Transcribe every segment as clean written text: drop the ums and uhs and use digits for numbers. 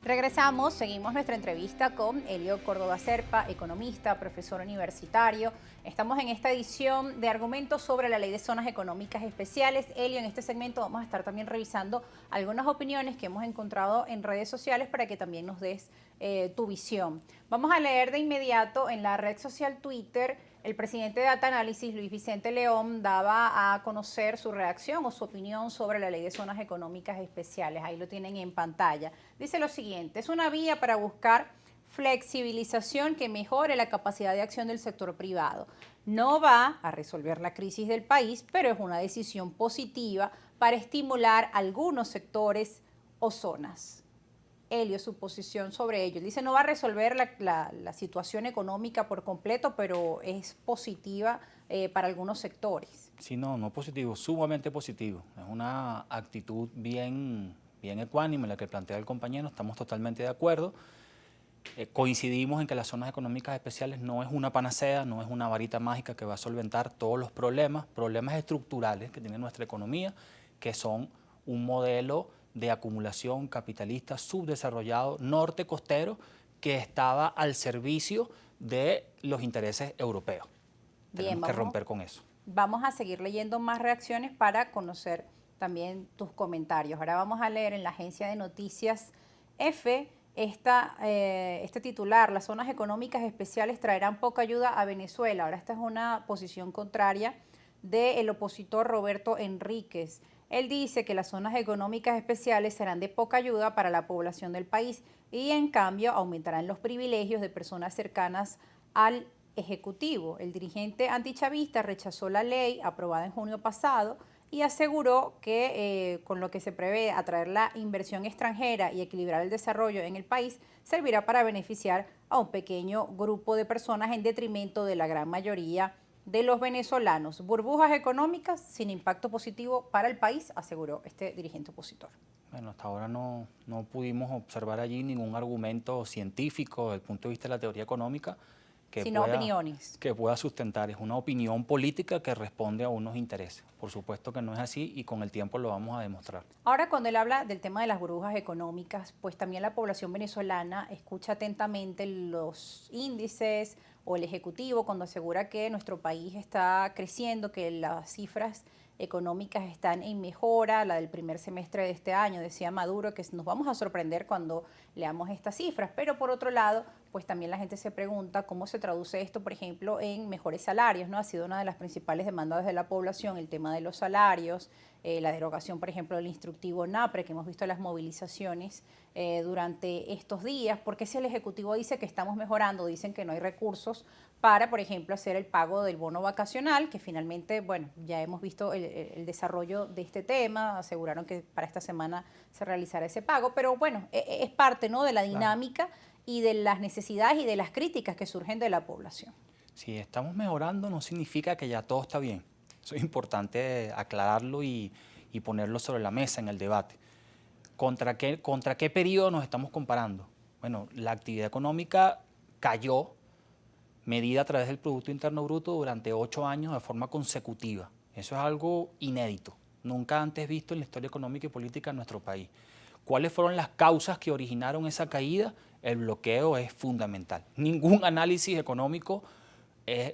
Regresamos, seguimos nuestra entrevista con Elio Córdoba Serpa, economista, profesor universitario. Estamos en esta edición de argumentos sobre la Ley de Zonas Económicas Especiales. Elio, en este segmento vamos a estar también revisando algunas opiniones que hemos encontrado en redes sociales para que también nos des tu visión. Vamos a leer de inmediato en la red social Twitter. El presidente de Data Análisis, Luis Vicente León, daba a conocer su reacción o su opinión sobre la Ley de Zonas Económicas Especiales. Ahí lo tienen en pantalla. Dice lo siguiente: es una vía para buscar flexibilización que mejore la capacidad de acción del sector privado. No va a resolver la crisis del país, pero es una decisión positiva para estimular algunos sectores o zonas. Elio, su posición sobre ello. Dice, no va a resolver la situación económica por completo, pero es positiva para algunos sectores. Sí, no positivo, sumamente positivo. Es una actitud bien ecuánime la que plantea el compañero, estamos totalmente de acuerdo. Coincidimos en que las zonas económicas especiales no es una panacea, no es una varita mágica que va a solventar todos los problemas estructurales que tiene nuestra economía, que son un modelo de acumulación capitalista subdesarrollado norte costero que estaba al servicio de los intereses europeos. Bien, Tenemos que romper con eso. Vamos a seguir leyendo más reacciones para conocer también tus comentarios. Ahora vamos a leer en la agencia de noticias EFE este titular: las zonas económicas especiales traerán poca ayuda a Venezuela. Ahora esta es una posición contraria del opositor Roberto Enríquez. Él dice que las zonas económicas especiales serán de poca ayuda para la población del país y en cambio aumentarán los privilegios de personas cercanas al Ejecutivo. El dirigente antichavista rechazó la ley aprobada en junio pasado y aseguró que con lo que se prevé atraer la inversión extranjera y equilibrar el desarrollo en el país servirá para beneficiar a un pequeño grupo de personas en detrimento de la gran mayoría de los venezolanos. Burbujas económicas sin impacto positivo para el país, aseguró este dirigente opositor. Bueno, hasta ahora no pudimos observar allí ningún argumento científico desde el punto de vista de la teoría económica opiniones. que pueda sustentar. Es una opinión política que responde a unos intereses. Por supuesto que no es así y con el tiempo lo vamos a demostrar. Ahora, cuando él habla del tema de las burbujas económicas, pues también la población venezolana escucha atentamente los índices o el Ejecutivo cuando asegura que nuestro país está creciendo, que las cifras económicas están en mejora, la del primer semestre de este año. Decía Maduro que nos vamos a sorprender cuando leamos estas cifras, pero por otro lado, pues también la gente se pregunta cómo se traduce esto, por ejemplo, en mejores salarios, ¿no? Ha sido una de las principales demandas de la población, el tema de los salarios, la derogación, por ejemplo, del instructivo NAPRE, que hemos visto las movilizaciones durante estos días, porque si el Ejecutivo dice que estamos mejorando, dicen que no hay recursos para, por ejemplo, hacer el pago del bono vacacional, que finalmente, bueno, ya hemos visto el desarrollo de este tema, aseguraron que para esta semana se realizará ese pago, pero bueno, es parte, ¿no?, de la dinámica y de las necesidades y de las críticas que surgen de la población. Si estamos mejorando no significa que ya todo está bien. Eso es importante aclararlo y ponerlo sobre la mesa en el debate. ¿Contra qué periodo nos estamos comparando? Bueno, la actividad económica cayó, medida a través del Producto Interno Bruto, durante 8 años de forma consecutiva. Eso es algo inédito, nunca antes visto en la historia económica y política de nuestro país. ¿Cuáles fueron las causas que originaron esa caída? El bloqueo es fundamental. Ningún análisis económico es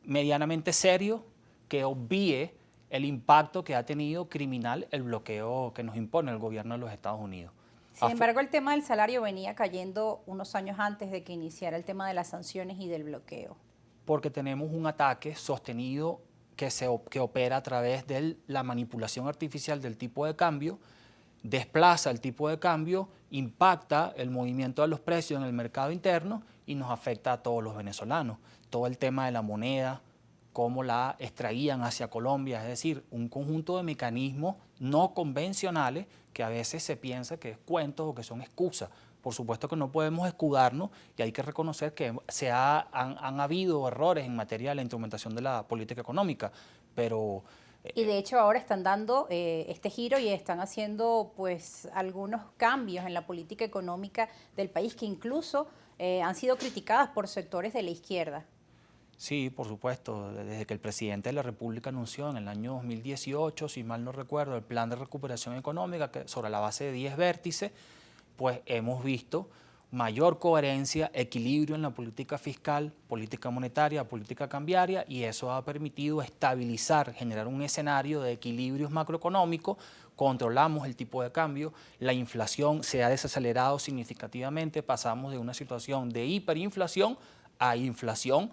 medianamente serio que obvíe el impacto que ha tenido criminal el bloqueo que nos impone el gobierno de los Estados Unidos. Sin embargo, el tema del salario venía cayendo unos años antes de que iniciara el tema de las sanciones y del bloqueo. Porque tenemos un ataque sostenido que opera a través de la manipulación artificial del tipo de cambio, desplaza el tipo de cambio, impacta el movimiento de los precios en el mercado interno y nos afecta a todos los venezolanos. Todo el tema de la moneda, cómo la extraían hacia Colombia, es decir, un conjunto de mecanismos no convencionales que a veces se piensa que es cuentos o que son excusas. Por supuesto que no podemos escudarnos y hay que reconocer que han habido errores en materia de la instrumentación de la política económica, pero... Y de hecho ahora están dando este giro y están haciendo pues algunos cambios en la política económica del país que incluso han sido criticadas por sectores de la izquierda. Sí, por supuesto. Desde que el presidente de la República anunció en el año 2018, si mal no recuerdo, el plan de recuperación económica sobre la base de 10 vértices, pues hemos visto mayor coherencia, equilibrio en la política fiscal, política monetaria, política cambiaria, y eso ha permitido estabilizar, generar un escenario de equilibrios macroeconómicos. Controlamos el tipo de cambio, la inflación se ha desacelerado significativamente, pasamos de una situación de hiperinflación a inflación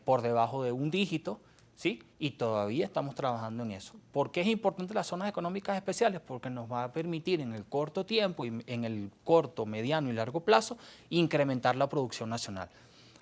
por debajo de un dígito, ¿sí? Y todavía estamos trabajando en eso. ¿Por qué es importante las zonas económicas especiales? Porque nos va a permitir en el corto tiempo y en el corto, mediano y largo plazo incrementar la producción nacional.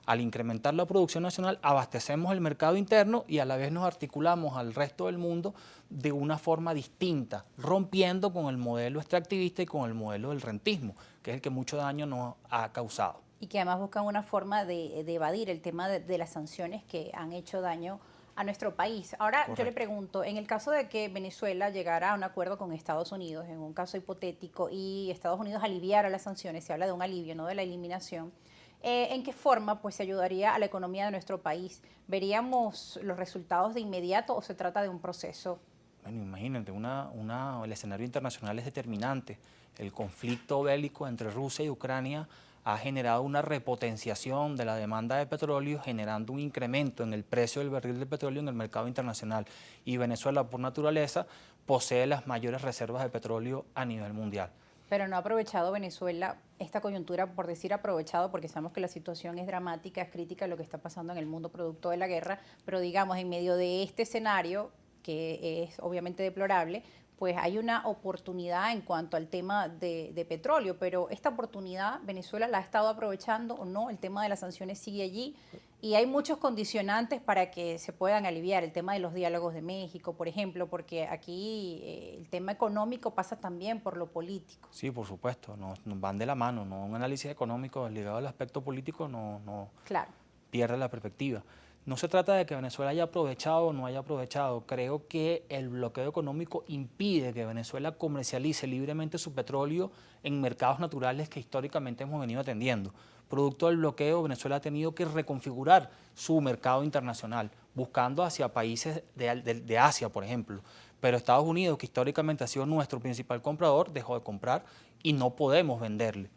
Al incrementar la producción nacional abastecemos el mercado interno y a la vez nos articulamos al resto del mundo de una forma distinta, rompiendo con el modelo extractivista y con el modelo del rentismo, que es el que mucho daño nos ha causado. Y que además buscan una forma de evadir el tema de las sanciones que han hecho daño a nuestro país. Ahora, Correcto. yo le pregunto, en el caso de que Venezuela llegara a un acuerdo con Estados Unidos, en un caso hipotético, y Estados Unidos aliviara las sanciones, se habla de un alivio, no de la eliminación, ¿en qué forma pues, se ayudaría a la economía de nuestro país? ¿Veríamos los resultados de inmediato o se trata de un proceso? Bueno, imagínate, el escenario internacional es determinante. El conflicto bélico entre Rusia y Ucrania ha generado una repotenciación de la demanda de petróleo, generando un incremento en el precio del barril de petróleo en el mercado internacional. Y Venezuela, por naturaleza, posee las mayores reservas de petróleo a nivel mundial. Pero no ha aprovechado Venezuela esta coyuntura, por decir aprovechado, porque sabemos que la situación es dramática, es crítica lo que está pasando en el mundo producto de la guerra, pero digamos, en medio de este escenario, que es obviamente deplorable, pues hay una oportunidad en cuanto al tema de petróleo, pero esta oportunidad Venezuela la ha estado aprovechando o no, el tema de las sanciones sigue allí y hay muchos condicionantes para que se puedan aliviar, el tema de los diálogos de México, por ejemplo, porque aquí el tema económico pasa también por lo político. Sí, por supuesto, nos van de la mano, ¿no? Un análisis económico ligado al aspecto político no Claro. pierde la perspectiva. No se trata de que Venezuela haya aprovechado o no haya aprovechado. Creo que el bloqueo económico impide que Venezuela comercialice libremente su petróleo en mercados naturales que históricamente hemos venido atendiendo. Producto del bloqueo, Venezuela ha tenido que reconfigurar su mercado internacional, buscando hacia países de Asia, por ejemplo. Pero Estados Unidos, que históricamente ha sido nuestro principal comprador, dejó de comprar y no podemos venderle.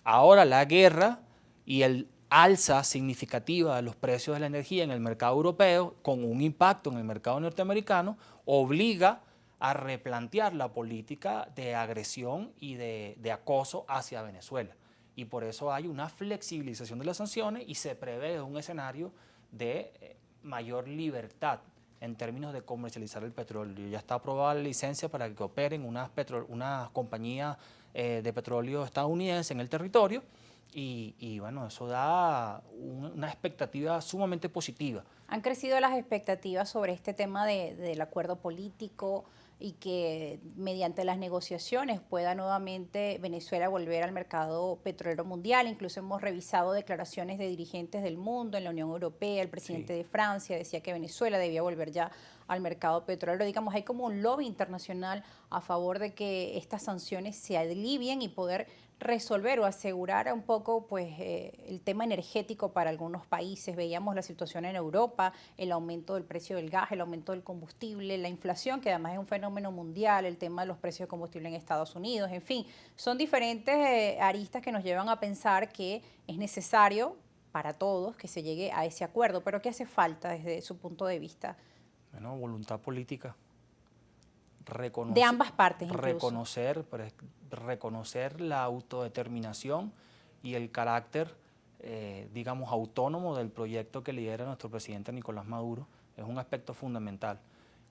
Ahora la guerra y el alza significativa de los precios de la energía en el mercado europeo, con un impacto en el mercado norteamericano, obliga a replantear la política de agresión y de acoso hacia Venezuela. Y por eso hay una flexibilización de las sanciones y se prevé un escenario de mayor libertad en términos de comercializar el petróleo. Ya está aprobada la licencia para que operen unas compañías de petróleo estadounidense en el territorio. Y bueno, eso da una expectativa sumamente positiva. Han crecido las expectativas sobre este tema del acuerdo político y que mediante las negociaciones pueda nuevamente Venezuela volver al mercado petrolero mundial. Incluso hemos revisado declaraciones de dirigentes del mundo, en la Unión Europea, el presidente de Francia decía que Venezuela debía volver ya al mercado petrolero. Digamos, hay como un lobby internacional a favor de que estas sanciones se alivien y poder resolver o asegurar un poco pues, el tema energético para algunos países. Veíamos la situación en Europa, el aumento del precio del gas, el aumento del combustible, la inflación, que además es un fenómeno mundial, el tema de los precios de combustible en Estados Unidos, en fin, son diferentes aristas que nos llevan a pensar que es necesario para todos que se llegue a ese acuerdo. Pero ¿qué hace falta desde su punto de vista? Bueno, voluntad política. De ambas partes incluso. Reconocer la autodeterminación y el carácter, digamos, autónomo del proyecto que lidera nuestro presidente Nicolás Maduro es un aspecto fundamental.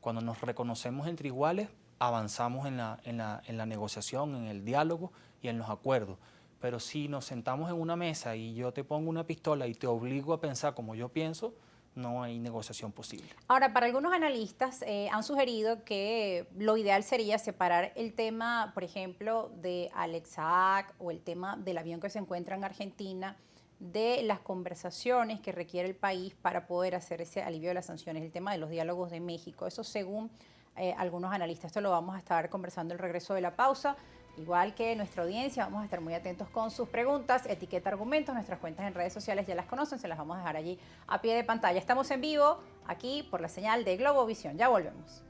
Cuando nos reconocemos entre iguales, avanzamos en la negociación, en el diálogo y en los acuerdos. Pero si nos sentamos en una mesa y yo te pongo una pistola y te obligo a pensar como yo pienso, no hay negociación posible. Ahora, para algunos analistas han sugerido que lo ideal sería separar el tema, por ejemplo, de Alex Saab o el tema del avión que se encuentra en Argentina, de las conversaciones que requiere el país para poder hacer ese alivio de las sanciones, el tema de los diálogos de México. Eso según algunos analistas. Esto lo vamos a estar conversando el regreso de la pausa. Igual que nuestra audiencia, vamos a estar muy atentos con sus preguntas, etiqueta argumentos, nuestras cuentas en redes sociales ya las conocen, se las vamos a dejar allí a pie de pantalla. Estamos en vivo aquí por la señal de Globovisión, ya volvemos.